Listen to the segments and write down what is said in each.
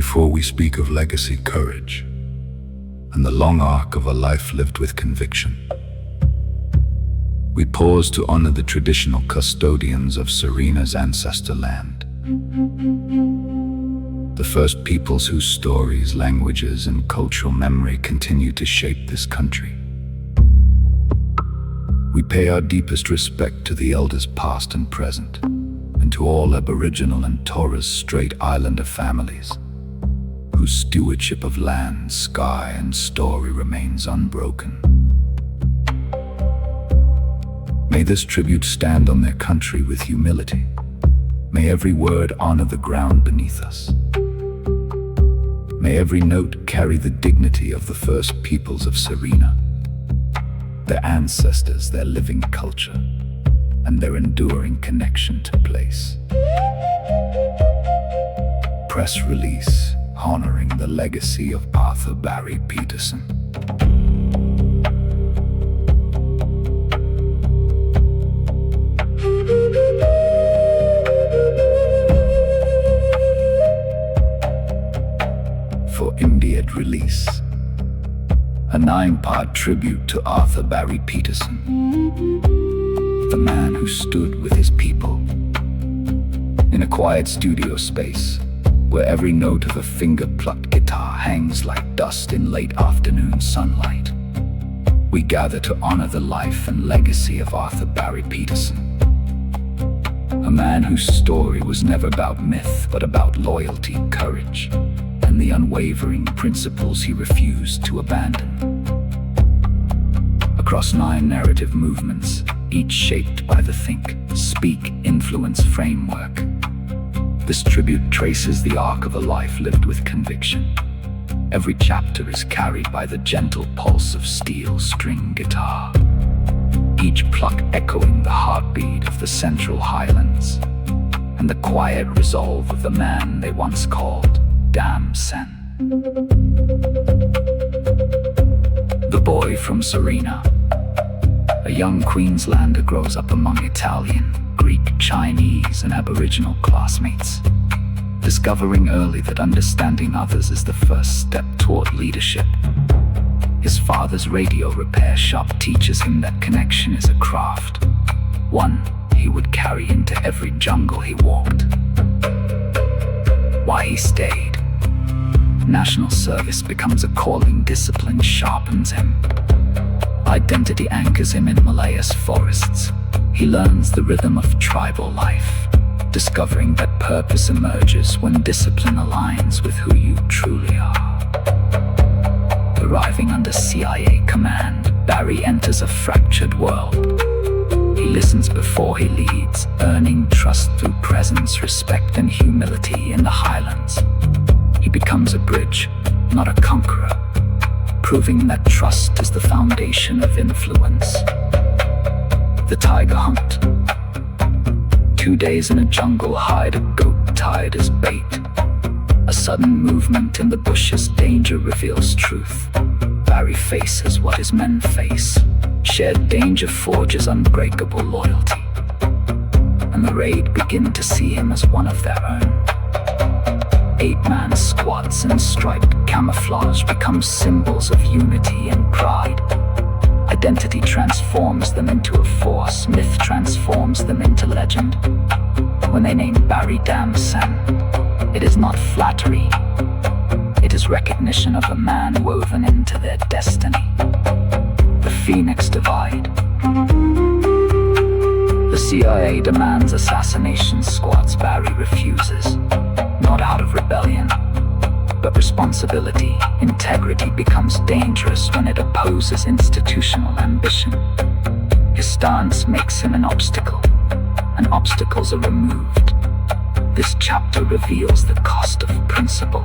Before we speak of legacy, courage, and the long arc of a life lived with conviction, we pause to honor the traditional custodians of Serena's ancestor land. The first peoples whose stories, languages, and cultural memory continue to shape this country. We pay our deepest respect to the elders past and present, and to all Aboriginal and Torres Strait Islander families, whose stewardship of land, sky, and story remains unbroken. May this tribute stand on their country with humility. May every word honor the ground beneath us. May every note carry the dignity of the first peoples of Serena, their ancestors, their living culture, and their enduring connection to place. Press release, honoring the legacy of Arthur Barry Peterson. For immediate release, a 9-part tribute to Arthur Barry Peterson, the man who stood with his people in a quiet studio space where every note of a finger-plucked guitar hangs like dust in late afternoon sunlight. We gather to honor the life and legacy of Arthur Barry Peterson, a man whose story was never about myth but about loyalty, courage, and the unwavering principles he refused to abandon. Across 9 narrative movements, each shaped by the think, speak, influence framework, this tribute traces the arc of a life lived with conviction. Every chapter is carried by the gentle pulse of steel string guitar, each pluck echoing the heartbeat of the Central Highlands and the quiet resolve of the man they once called Dam Sen. The boy from Serena, a young Queenslander, grows up among Italian, Greek, Chinese, and Aboriginal classmates, discovering early that understanding others is the first step toward leadership. His father's radio repair shop teaches him that connection is a craft, one he would carry into every jungle he walked. Why he stayed. National service becomes a calling, discipline sharpens him. Identity anchors him in Malaya's forests. He learns the rhythm of tribal life, discovering that purpose emerges when discipline aligns with who you truly are. Arriving under CIA command, Barry enters a fractured world. He listens before he leads, earning trust through presence, respect, and humility in the Highlands. He becomes a bridge, not a conqueror, proving that trust is the foundation of influence. The tiger hunt. 2 days in a jungle hide a goat tied as bait. A sudden movement in the bushes, danger reveals truth. Barry faces what his men face. Shared danger forges unbreakable loyalty, and the raid begin to see him as one of their own. 8-man squads and striped camouflage become symbols of unity and pride. Identity transforms them into a force, myth transforms them into legend. When they name Barry Dam Sen, it is not flattery, it is recognition of a man woven into their destiny. The Phoenix Divide. The CIA demands assassination squads. Barry refuses, not out of rebellion, but responsibility. Integrity becomes dangerous when it opposes institutional ambition. His stance makes him an obstacle, and obstacles are removed. This chapter reveals the cost of principle.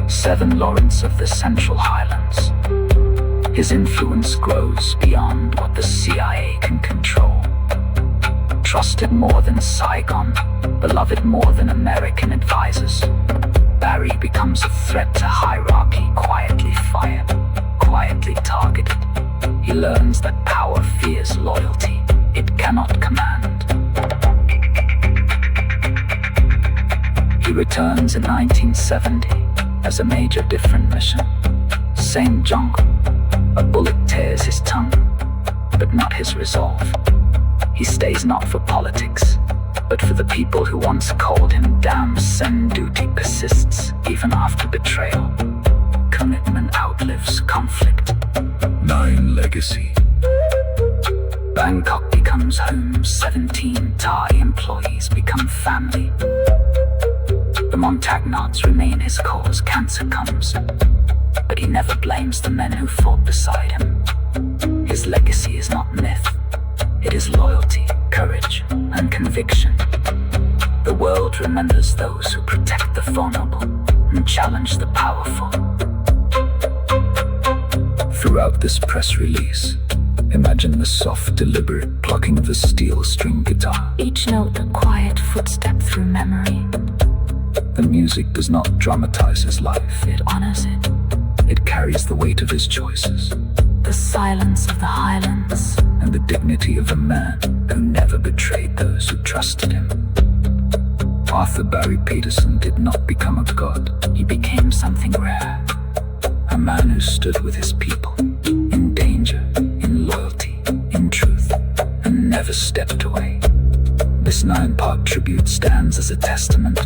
7 Lawrence of the Central Highlands. His influence grows beyond what the CIA can control. Trusted more than Saigon, beloved more than American advisors, Barry becomes a threat to hierarchy, quietly fired, quietly targeted. He learns that power fears loyalty, it cannot command. He He returns in 1970 as a major different mission. Same jungle, a bullet tears his tongue, but not his resolve. He stays not for politics, but for the people who once called him damn. Send duty persists even after betrayal. Commitment outlives conflict. 9 Legacy. Bangkok becomes home. 17 Thai employees become family. The Montagnots remain his cause. Cancer comes, but he never blames the men who fought beside him. His legacy is not myth. It is loyalty, courage, and conviction. The world remembers those who protect the vulnerable and challenge the powerful. Throughout this press release, imagine the soft, deliberate plucking of a steel string guitar. Each note a quiet footstep through memory. The music does not dramatize his life. It honors it. It carries the weight of his choices. The silence of the highlands. And the dignity of a man who never betrayed those who trusted him. Arthur Barry Peterson did not become a god. He became something rare. A man who stood with his people, in danger, in loyalty, in truth, and never stepped away. This 9-part tribute stands as a testament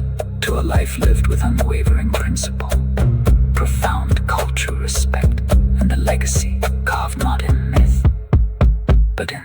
to a life lived with unwavering principle, profound cultural respect, and a legacy carved not in myth, but in